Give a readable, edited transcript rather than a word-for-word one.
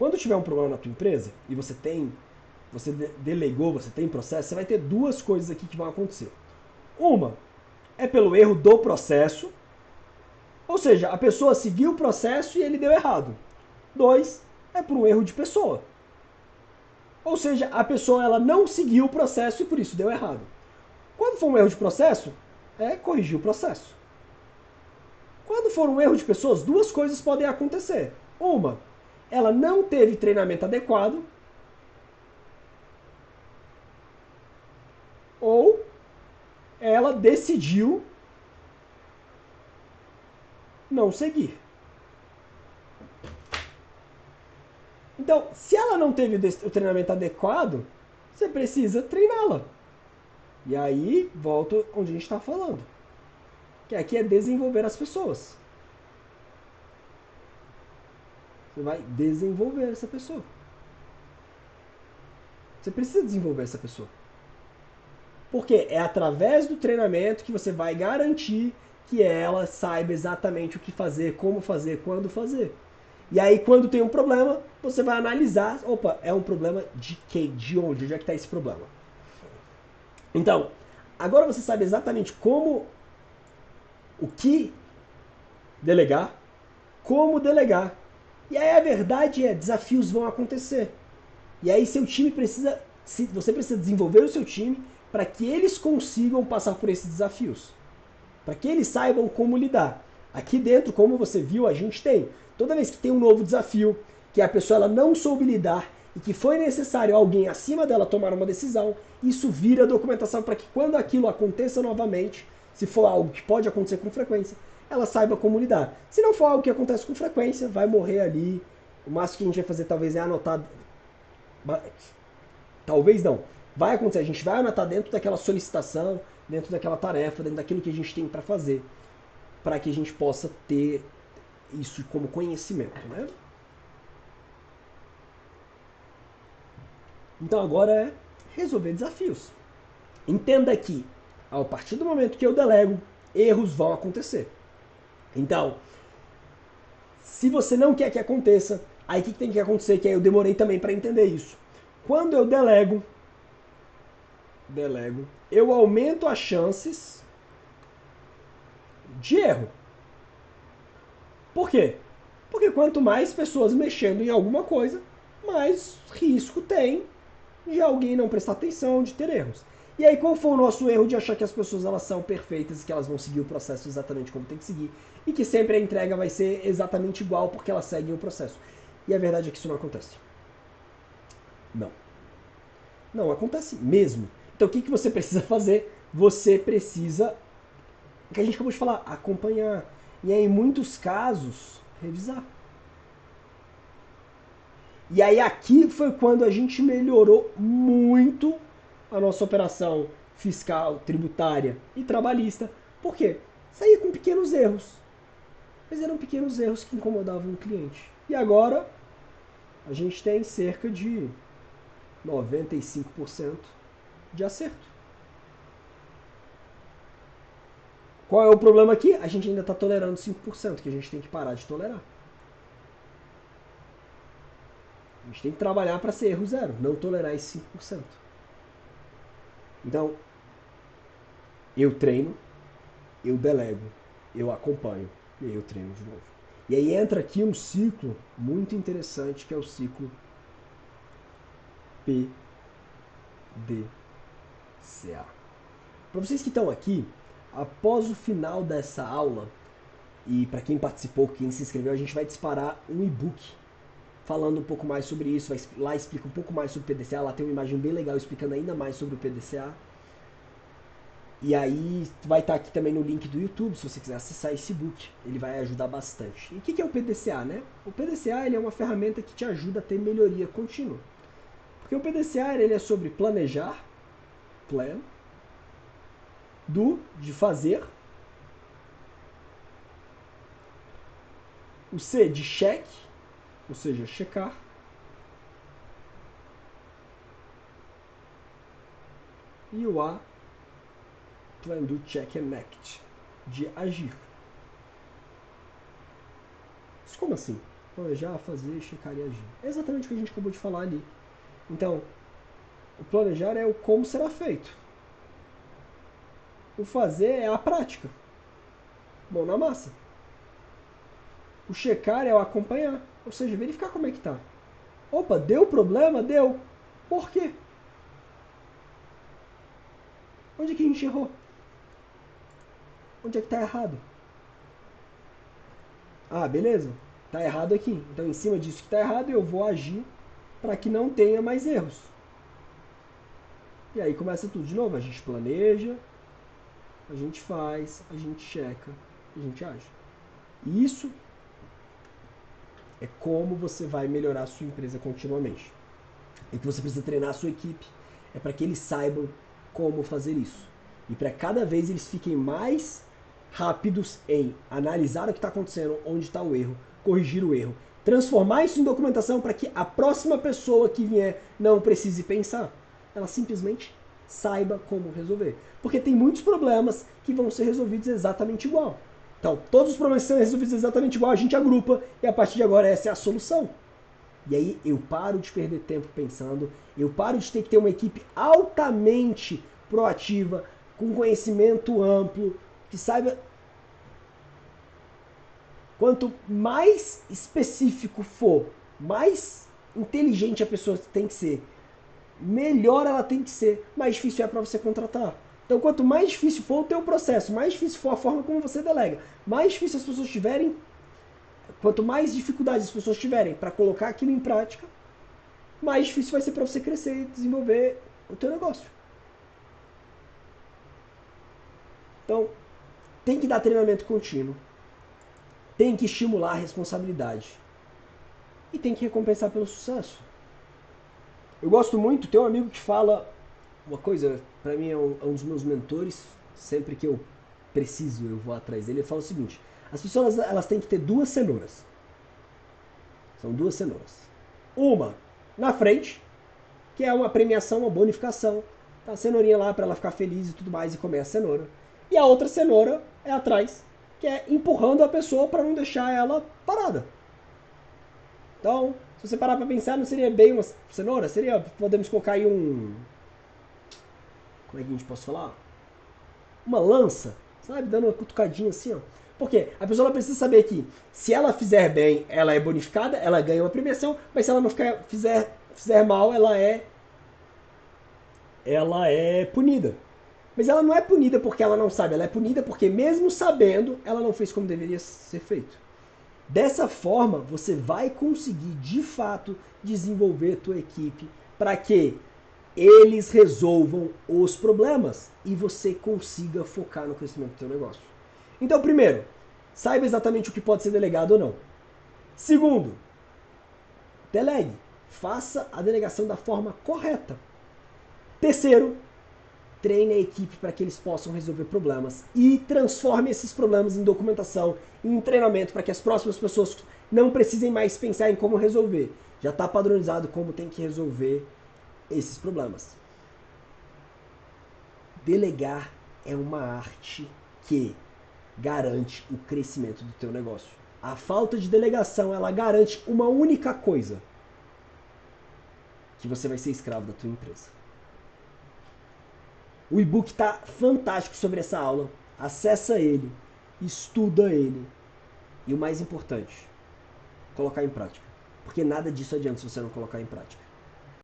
Quando tiver um problema na tua empresa e você delegou, você tem processo, você vai ter duas coisas aqui que vão acontecer. Uma é pelo erro do processo, ou seja, a pessoa seguiu o processo e ele deu errado. Dois é por um erro de pessoa. Ou seja, a pessoa ela não seguiu o processo e por isso deu errado. Quando for um erro de processo, é corrigir o processo. Quando for um erro de pessoas, duas coisas podem acontecer. Uma, ela não teve treinamento adequado, ou ela decidiu não seguir. Então, se ela não teve o treinamento adequado, você precisa treiná-la. E aí, volto onde a gente está falando. Que aqui é desenvolver as pessoas. Você vai desenvolver essa pessoa. Você precisa desenvolver essa pessoa. Porque é através do treinamento que você vai garantir que ela saiba exatamente o que fazer, como fazer, quando fazer. E aí, quando tem um problema, você vai analisar, opa, é um problema de quem? De onde? Onde é que está esse problema? Então, agora você sabe exatamente o que delegar, como delegar. E aí a verdade é, desafios vão acontecer. E aí seu time precisa, você precisa desenvolver o seu time para que eles consigam passar por esses desafios. Para que eles saibam como lidar. Aqui dentro, como você viu, a gente tem. Toda vez que tem um novo desafio, que a pessoa ela não soube lidar e que foi necessário alguém acima dela tomar uma decisão, isso vira documentação para que quando aquilo aconteça novamente, se for algo que pode acontecer com frequência, ela saiba como lidar. Se não for algo que acontece com frequência, vai morrer ali. O máximo que a gente vai fazer talvez é anotar. Talvez não. Vai acontecer, a gente vai anotar dentro daquela solicitação, dentro daquela tarefa, dentro daquilo que a gente tem para fazer, para que a gente possa ter isso como conhecimento, né? Então agora é resolver desafios. Entenda que, a partir do momento que eu delego, erros vão acontecer. Então, se você não quer que aconteça, aí o que tem que acontecer? Que aí eu demorei também para entender isso. Quando eu delego, eu aumento as chances de erro. Por quê? Porque quanto mais pessoas mexendo em alguma coisa, mais risco tem de alguém não prestar atenção, de ter erros. E aí qual foi o nosso erro de achar que as pessoas elas são perfeitas e que elas vão seguir o processo exatamente como tem que seguir e que sempre a entrega vai ser exatamente igual porque elas seguem o processo. E a verdade é que isso não acontece. Não. Não acontece mesmo. Então o que você precisa fazer? Você precisa, o que a gente acabou de falar, acompanhar. E aí, em muitos casos, revisar. E aí aqui foi quando a gente melhorou muito a nossa operação fiscal, tributária e trabalhista. Por quê? Saía com pequenos erros. Mas eram pequenos erros que incomodavam o cliente. E agora a gente tem cerca de 95% de acerto. Qual é o problema aqui? A gente ainda está tolerando 5%, que a gente tem que parar de tolerar. A gente tem que trabalhar para ser erro zero, não tolerar esse 5%. Então, eu treino, eu delego, eu acompanho e aí eu treino de novo. E aí entra aqui um ciclo muito interessante que é o ciclo PDCA. Para vocês que estão aqui, após o final dessa aula, e para quem participou, quem se inscreveu, a gente vai disparar um e-book falando um pouco mais sobre isso. Lá explica um pouco mais sobre o PDCA, lá tem uma imagem bem legal explicando ainda mais sobre o PDCA. E aí vai estar aqui também no link do YouTube, se você quiser acessar esse book, ele vai ajudar bastante. E o que é o PDCA, né? O PDCA ele é uma ferramenta que te ajuda a ter melhoria contínua. Porque o PDCA ele é sobre planejar, plan, de fazer, o C de check, ou seja, checar, e o A, plan, do, check and act, de agir. Mas como assim? Planejar, fazer, checar e agir. É exatamente o que a gente acabou de falar ali. Então, o planejar é o como será feito. O fazer é a prática. Mão na massa. O checar é o acompanhar. Ou seja, verificar como é que tá. Opa, deu problema? Deu. Por quê? Onde é que a gente errou? Onde é que tá errado? Ah, beleza. Tá errado aqui. Então, em cima disso que tá errado, eu vou agir para que não tenha mais erros. E aí começa tudo de novo. A gente planeja, a gente faz, a gente checa, a gente age. E isso é como você vai melhorar a sua empresa continuamente. E que você precisa treinar a sua equipe é para que eles saibam como fazer isso. E para cada vez eles fiquem mais rápidos em analisar o que está acontecendo, onde está o erro, corrigir o erro, transformar isso em documentação para que a próxima pessoa que vier não precise pensar. Ela simplesmente saiba como resolver. Porque tem muitos problemas que vão ser resolvidos exatamente igual. Então, todos os problemas que são resolvidos exatamente igual, a gente agrupa e a partir de agora essa é a solução. E aí eu paro de perder tempo pensando, eu paro de ter que ter uma equipe altamente proativa, com conhecimento amplo, que saiba. Quanto mais específico for, mais inteligente a pessoa tem que ser, melhor ela tem que ser, mais difícil é para você contratar. Então, quanto mais difícil for o teu processo, mais difícil for a forma como você delega, mais difícil as pessoas tiverem, quanto mais dificuldades as pessoas tiverem para colocar aquilo em prática, mais difícil vai ser para você crescer e desenvolver o teu negócio. Então, tem que dar treinamento contínuo, tem que estimular a responsabilidade e tem que recompensar pelo sucesso. Eu gosto muito, tem um amigo que fala uma coisa, para mim é um dos meus mentores, sempre que eu preciso eu vou atrás dele, ele fala o seguinte: as pessoas elas têm que ter duas cenouras. São duas cenouras. Uma na frente, que é uma premiação, uma bonificação. Tá a cenourinha lá para ela ficar feliz e tudo mais e comer a cenoura. E a outra cenoura é atrás, que é empurrando a pessoa para não deixar ela parada. Então, se você parar para pensar, não seria bem uma cenoura? Seria, podemos colocar aí um... Como é que a gente pode falar? Uma lança, sabe? Dando uma cutucadinha assim, ó. Por quê? A pessoa precisa saber que se ela fizer bem, ela é bonificada, ela ganha uma premiação, mas se ela não fizer mal, ela é punida. Mas ela não é punida porque ela não sabe, ela é punida porque mesmo sabendo, ela não fez como deveria ser feito. Dessa forma, você vai conseguir de fato desenvolver a tua equipe para que eles resolvam os problemas e você consiga focar no crescimento do teu negócio. Então, primeiro, saiba exatamente o que pode ser delegado ou não. Segundo, delegue. Faça a delegação da forma correta. Terceiro, treine a equipe para que eles possam resolver problemas e transforme esses problemas em documentação e em treinamento para que as próximas pessoas não precisem mais pensar em como resolver. Já está padronizado como tem que resolver esses problemas. Delegar é uma arte que garante o crescimento do teu negócio. A falta de delegação, ela garante uma única coisa: que você vai ser escravo da tua empresa. O e-book está fantástico sobre essa aula. Acessa ele, estuda ele e o mais importante, colocar em prática. Porque nada disso adianta se você não colocar em prática.